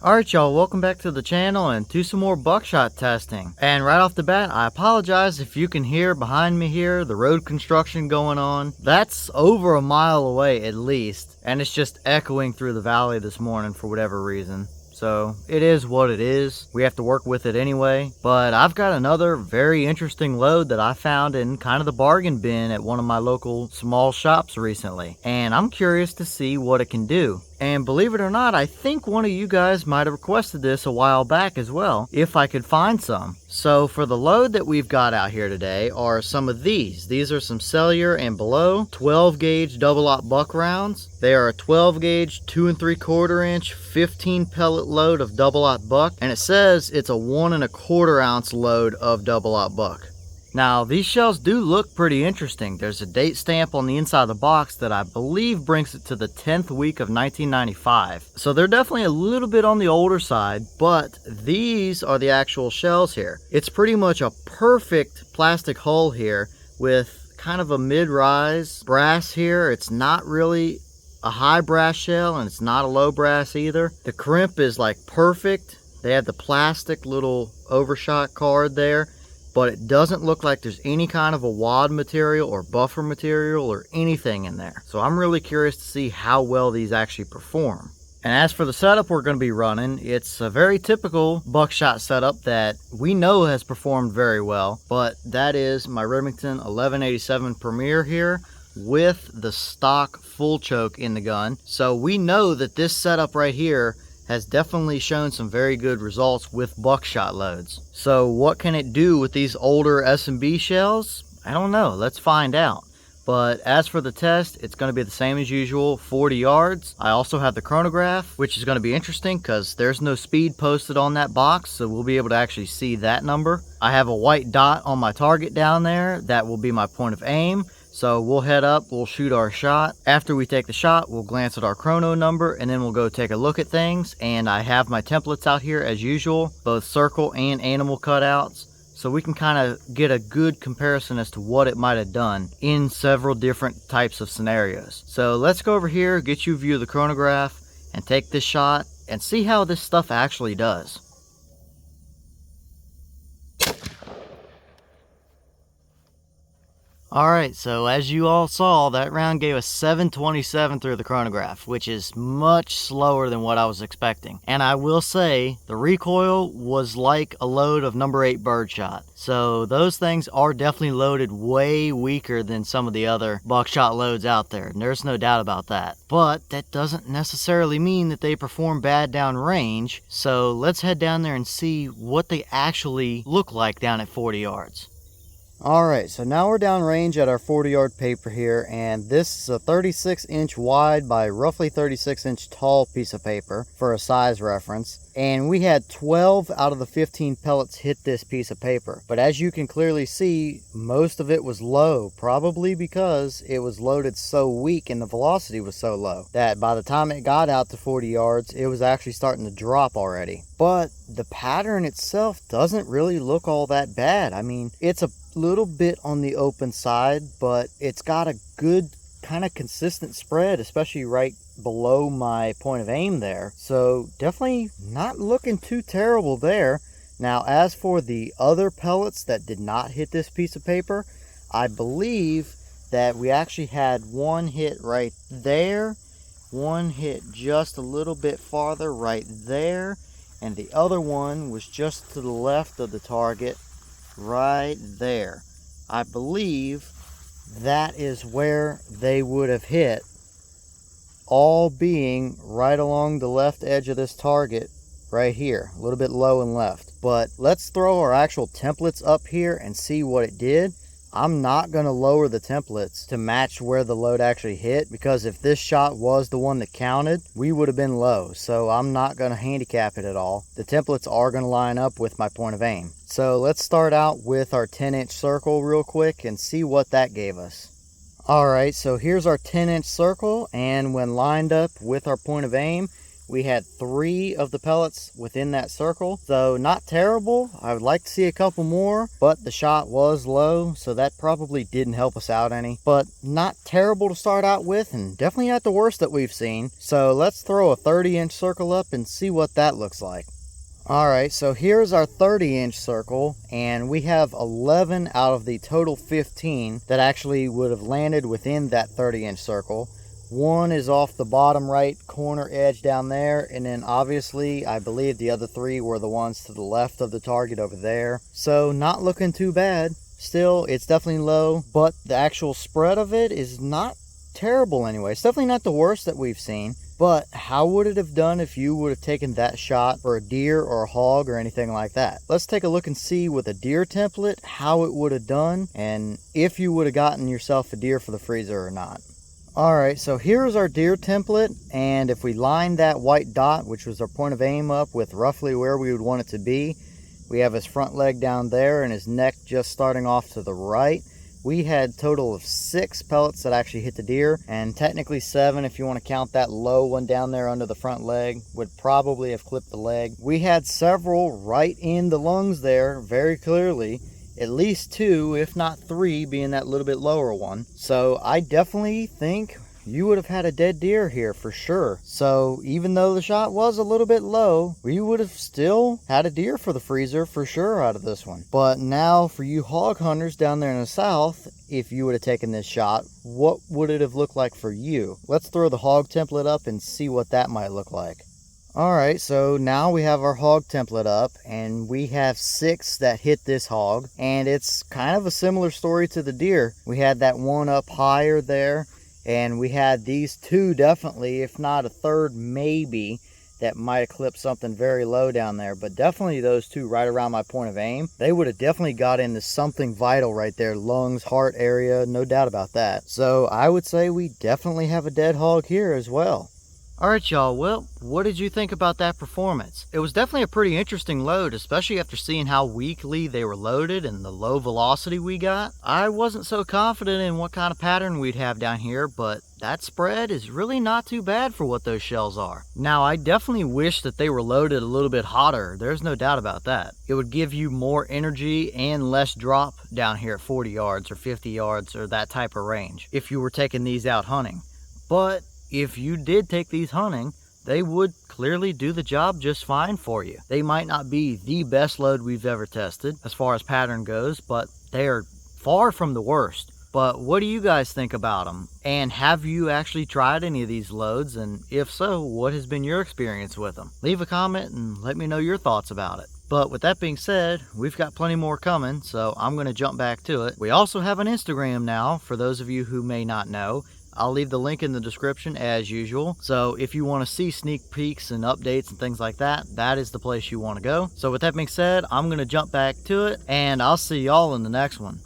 Alright y'all, welcome back to the channel and to some more buckshot testing. And right off the bat, I apologize if you can hear behind me here the road construction going on. That's over a mile away at least, and it's just echoing through the valley this morning for whatever reason. So it is what it is. We have to work with it anyway. But I've got another very interesting load that I found in kind of the bargain bin at one of my local small shops recently. And I'm curious to see what it can do. And believe it or not, I think one of you guys might have requested this a while back as well, if I could find some. So for the load that we've got out here today are some of these. These are some Sellier and Bellot 12 gauge double-aught buck rounds. They are a 12 gauge 2 3/4 inch 15 pellet load of double-aught buck, and it says it's a 1 1/4 ounce load of double-aught buck. Now, these shells do look pretty interesting. There's a date stamp on the inside of the box that I believe brings it to the 10th week of 1995. So they're definitely a little bit on the older side, but these are the actual shells here. It's pretty much a perfect plastic hull here with kind of a mid-rise brass here. It's not really a high brass shell and it's not a low brass either. The crimp is like perfect. They have the plastic little overshot card there, but it doesn't look like there's any kind of a wad material or buffer material or anything in there. So I'm really curious to see how well these actually perform. And as for the setup we're going to be running, it's a very typical buckshot setup that we know has performed very well, but that is my Remington 1187 Premier here with the stock full choke in the gun. So we know that this setup right here has definitely shown some very good results with buckshot loads. So what can it do with these older S&B shells? I don't know, let's find out. But as for the test, it's going to be the same as usual, 40 yards. I also have the chronograph, which is going to be interesting because there's no speed posted on that box, so we'll be able to actually see that number. I have a white dot on my target down there. That will be my point of aim. So we'll head up, we'll shoot our shot. After we take the shot, we'll glance at our chrono number, and then we'll go take a look at things. And I have my templates out here as usual, both circle and animal cutouts, so we can kind of get a good comparison as to what it might have done in several different types of scenarios. So let's go over here, get you a view of the chronograph, and take this shot, and see how this stuff actually does. Alright, so as you all saw, that round gave us 727 through the chronograph, which is much slower than what I was expecting. And I will say, the recoil was like a load of number 8 birdshot. So those things are definitely loaded way weaker than some of the other buckshot loads out there, and there's no doubt about that. But that doesn't necessarily mean that they perform bad down range, so let's head down there and see what they actually look like down at 40 yards. Alright, so now we're down range at our 40 yard paper here, and this is a 36 inch wide by roughly 36 inch tall piece of paper for a size reference. And we had 12 out of the 15 pellets hit this piece of paper. But as you can clearly see, most of it was low, probably because it was loaded so weak and the velocity was so low that by the time it got out to 40 yards, it was actually starting to drop already. But the pattern itself doesn't really look all that bad. I mean, it's a little bit on the open side, but it's got a good kind of consistent spread, especially right below my point of aim there. So definitely not looking too terrible there. Now, as for the other pellets that did not hit this piece of paper, I believe that we actually had one hit right there, one hit just a little bit farther right there, and the other one was just to the left of the target right there. I believe that is where they would have hit, all being right along the left edge of this target right here, a little bit low and left. But let's throw our actual templates up here and see what it did. I'm not going to lower the templates to match where the load actually hit, because if this shot was the one that counted, we would have been low. So I'm not going to handicap it at all. The templates are going to line up with my point of aim. So let's start out with our 10-inch circle real quick and see what that gave us. Alright, so here's our 10-inch circle, and when lined up with our point of aim, We had 3 of the pellets within that circle, so not terrible. I would like to see a couple more, but the shot was low, so that probably didn't help us out any. But not terrible to start out with, and definitely not the worst that we've seen. So let's throw a 30-inch circle up and see what that looks like. Alright, so here's our 30-inch circle, and we have 11 out of the total 15 that actually would have landed within that 30-inch circle. 1 is off the bottom right corner edge down there, and then obviously I believe the other 3 were the ones to the left of the target over there. So not looking too bad. Still, it's definitely low, but the actual spread of it is not terrible anyway. It's definitely not the worst that we've seen. But how would it have done if you would have taken that shot for a deer or a hog or anything like that? Let's take a look and see with a deer template how it would have done, and if you would have gotten yourself a deer for the freezer or not. Alright, so here's our deer template, and if we line that white dot, which was our point of aim, up with roughly where we would want it to be, we have his front leg down there and his neck just starting off to the right. We had a total of 6 pellets that actually hit the deer, and technically 7 if you want to count that low one down there under the front leg, would probably have clipped the leg. We had several right in the lungs there, very clearly. At least 2, if not 3, being that little bit lower one. So I definitely think you would have had a dead deer here for sure. So even though the shot was a little bit low, we would have still had a deer for the freezer for sure out of this one. But now for you hog hunters down there in the south, if you would have taken this shot, what would it have looked like for you? Let's throw the hog template up and see what that might look like. Alright, so now we have our hog template up, and we have 6 that hit this hog, and it's kind of a similar story to the deer. We had that one up higher there, and we had these 2 definitely, if not a third maybe, that might have clipped something very low down there. But definitely those 2 right around my point of aim, they would have definitely got into something vital right there. Lungs, heart area, no doubt about that. So I would say we definitely have a dead hog here as well. Alright y'all, well, what did you think about that performance? It was definitely a pretty interesting load, especially after seeing how weakly they were loaded and the low velocity we got. I wasn't so confident in what kind of pattern we'd have down here, but that spread is really not too bad for what those shells are. Now, I definitely wish that they were loaded a little bit hotter, there's no doubt about that. It would give you more energy and less drop down here at 40 yards or 50 yards or that type of range if you were taking these out hunting. But if you did take these hunting, they would clearly do the job just fine for you. They might not be the best load we've ever tested as far as pattern goes, but they are far from the worst. But what do you guys think about them? And have you actually tried any of these loads? And if so, what has been your experience with them? Leave a comment and let me know your thoughts about it. But with that being said, we've got plenty more coming, so I'm going to jump back to it. We also have an Instagram now, for those of you who may not know. I'll leave the link in the description as usual. So if you want to see sneak peeks and updates and things like that, that is the place you want to go. So with that being said, I'm going to jump back to it, and I'll see y'all in the next one.